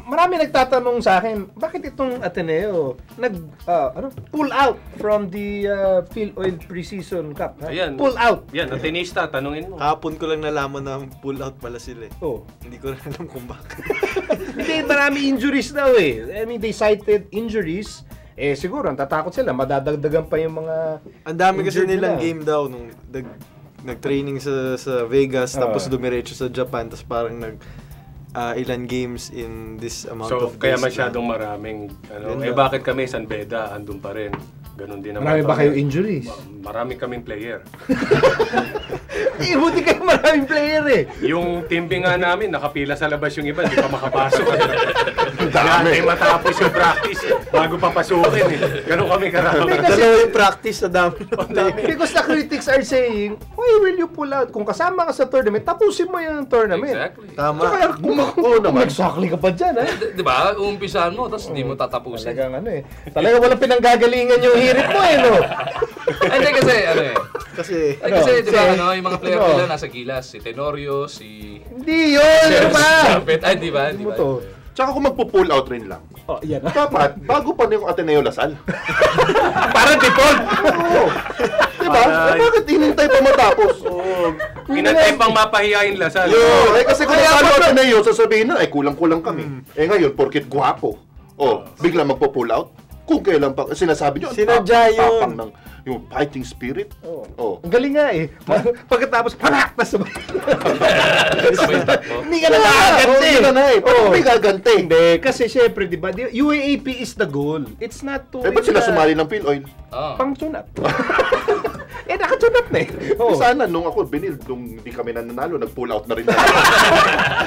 Marami nagtatanong sa akin, bakit itong Ateneo pull out from the PhilOil Preseason Cup? Ayan. Pull out. Yan, Atenista, tanungin mo. Hapon ko lang nalaman na pull out pala sila. Oh. Hindi ko rin alam kung bakit. Hindi, marami injuries daw eh. I mean, they cited injuries. Siguro, tatakot sila. Madadagdagan pa yung mga... Ang dami kasi injured nilang nila. game daw nung nag-training sa Vegas, tapos dumiretso sa Japan, tapos parang ilan games in this amount of days. So, kaya masyadong maraming, bakit kami, San Beda, andun pa rin. Ganon din naman. Marami ba kayo injuries? Marami kaming player. Buti kayo maraming player eh. Yung teaming nga namin, nakapila sa labas yung iba, hindi pa makapasok. Dami. Matapos yung practice, bago papasukin eh. Ganon kami karami. Dalawa yung practice sa dami. Because the critics are saying, why will you pull out? Kung kasama ka sa tournament, tapusin mo yung tournament. Exactly. Tama. So, kaya kung nagsakli ka pa dyan, Di ba? Uumpisahan mo, tapos hindi mo tatapusin. Talagang talagang walang pinanggagalingan yung hirit mo no? Hindi kasi, Kasi, di ba, yung mga player nila nasa gilas, si Tenorio, si... Hindi yun! Ano ba? Ay, di ba? Ano to? Tsaka kung magpo-pull out rin lang. Yan. Dapat, bago pa na yung Ateneo Lasal. Para default! Oo. Diba? Bakit hinintay pa matapos? Pinantay pang mapahiyain Lasal. Kasi kung nasalo Ateneo, sasabihin na, kulang-kulang kami. Ngayon, porkit guwapo. Bigla magpo-pull out. Kung kailan pa, sinasabi nyo, sinadya tapang ng yung fighting spirit. Ang galing nga eh. Pagkatapos, panak! Hindi ka na nakaganti. Hindi gaganti. Hindi, kasi syempre, di ba, UAAP is the goal. It's not to... Ba't sila sumali ng PhilOil? Pang tune-up. Naka-tune-up na eh. Sana nung ako, nung hindi kami nanalo, nag-pull out na rin.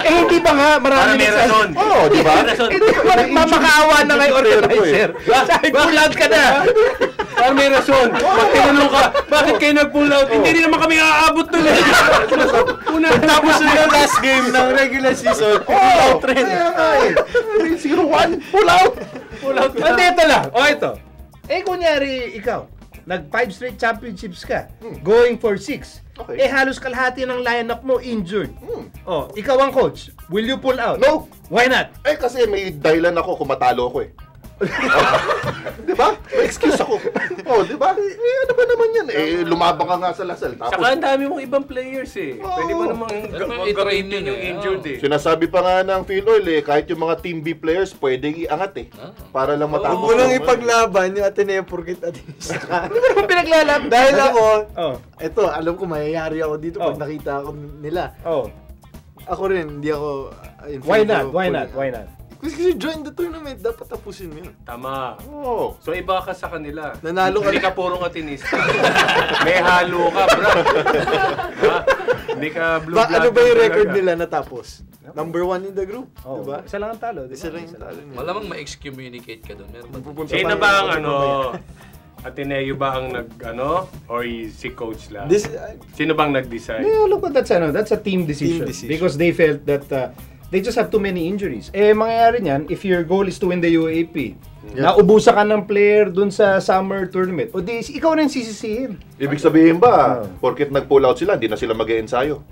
Hindi ba nga, marami may rason. Di ba? Mamakaawa na ngayon organizer. Sabi, pull out ka na. Parang may rason. Pag tinanong ka, bakit kayo nag-pull out? Hindi rin naman kami aabot doon eh. tapos na yung last game ng regular season, pull out rin. 3-0-1, pull out! Pull out ka. Ito lang. Ito. Kunyari, ikaw, nag 5 straight championships ka, going for 6. Okay. Halos kalahati ng lineup mo injured. Ikaw ang coach. Will you pull out? No! Why not? Kasi may dahilan ako kung matalo ako eh. Di ba? May excuse ako. Di ba? Ano ba naman yan? Lumabang ka nga sa Lasal. Tapos, saka ang dami mong ibang players eh. Pwede mo namang gamitin yung injured eh. Sinasabi pa nga ng PhilOil kahit yung mga Team B players pwedeng iangat eh. Para lang matapos. Huwag mo lang ipaglaban yung Ateneo porkit Atenista ka. Hindi mo naman pinaglalab. Dahil ako, ito, alam ko mayayari ako dito pag nakita ako nila. Ako rin, hindi ako... Why not? Kasi join the tournament, dapat tapusin mo yun. Tama. So iba ka sa kanila. Nanalo ka. Hindi ka purong Atenista. May halo ka, bro. Hindi ka blue blood. Ano ba yung record nila natapos? Number 1 in the group, diba? Isa lang ang talo. Isa lang yung talo nila. Malamang ma-excommunicate ka doon. Sino ba ang Ateneo ba ang or si coach lang? Sino bang nag-decide? No, look at that's a team decision. Because they felt that they just have too many injuries. Mangyayari niyan, if your goal is to win the UAP, naubusan ka ng player dun sa summer tournament, o di, ikaw rin sisisihin. Ibig sabihin ba, porket nag-pull out sila, hindi na sila mag-e-ensayo?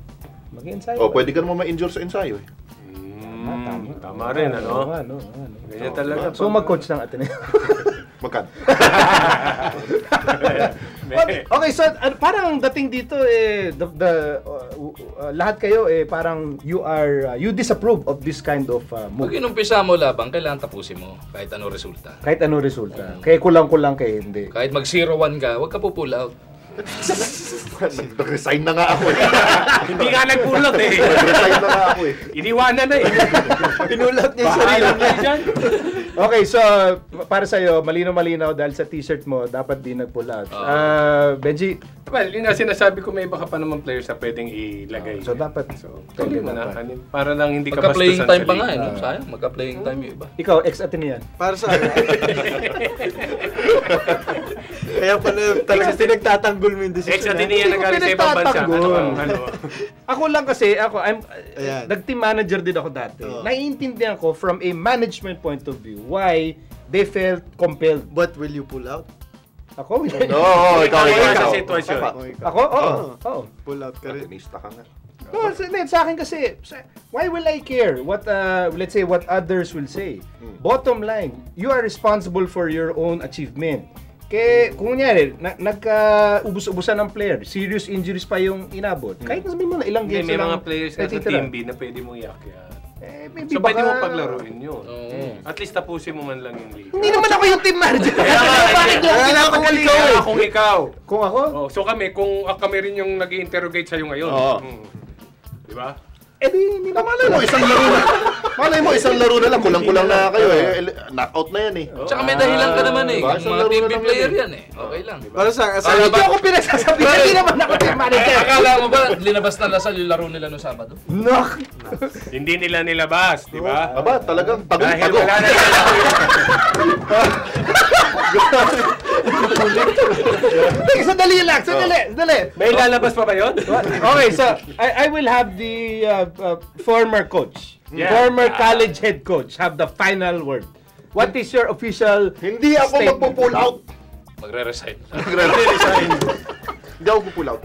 Mag-e-ensayo? Pwede ka naman ma-injure sa ensayo eh. Tama rin, Ganyan talaga. So, mag-coach ng Ateneo. Magkano? Okay, so parang dating dito lahat kayo parang you disapprove of this kind of move. Pag inumpisa mo labang, kailangan tapusin mo kahit ano resulta. Kaya kulang-kulang kayo, hindi. Kahit mag 0-1 ka, huwag ka po pull out. Nag-resign na nga ako eh. Hindi nga nagpulot eh. Nag-resign na nga ako eh. Iniwanan na eh. Pinulat niya yung sarili niya. Okay, so para sa'yo, malinaw-malinaw dahil sa t-shirt mo, dapat di nag-pull out. Benji? Well, yun nga sinasabi ko, may iba ka pa naman players na pwedeng ilagay. So dapat. Pwede mo na. Para lang hindi ka magka-playing bastusan time pa nga eh. Sayang, magka-playing time yung iba. Ikaw, ex-Atenean. Para sa akin. Kaya pala talaga pinagtatanggol mo yung decision. Ex-Atenean nagaling sa ibang bansa. Ako lang kasi, nag-team manager din ako dati. Naiintindihan ko from a management point of view why they felt compelled. But will you pull out? Ako? No, ikaw. Sa sitwasyon. Ako? Oo. Pull out ka rin. Atenista ka nga. No, sa akin kasi, why will I care what, let's say, what others will say? Bottom line, you are responsible for your own achievement. Kaya, kung kunyari, nagka-ubus-ubusan ng player, serious injuries pa yung inabot. Kahit sabihin mo na ilang games May lang. mga players ka sa Team B na pwede mong iakyat. Maybe So, pwede baka- mo paglaruin yun. At least tapusin mo man lang yung league. Hindi naman ako yung team manager. Bakit yung pinapagaling ko? Kaya kung ikaw. Kung ako? Oh, so kami rin yung nag-interrogate sa'yo ngayon. Oo. Di ba? Hindi naman. Malay mo, isang laro na lang. Kulang-kulang na kayo eh. Knockout na yan eh. Tsaka may dahilan ka naman eh. Diba? Kung Isang mga laro team na B lang player yun yan eh. Okay lang. Para sa Hindi ako pinagsasabi. Hindi naman ako team manager. Akala mo ba linabas na Lasal yung laro nila noong Sabado? Knock! Hindi nila nilabas, di ba? Aba, talagang Dahil tago-tago. wala na Sandali lang, sandali. May lalabas pa ba yun? Okay, so I will have the former coach, former college head coach, have the final word. What is your official Hindi ako statement? magpo-pull out. Magre-resign. Hindi ako pull out.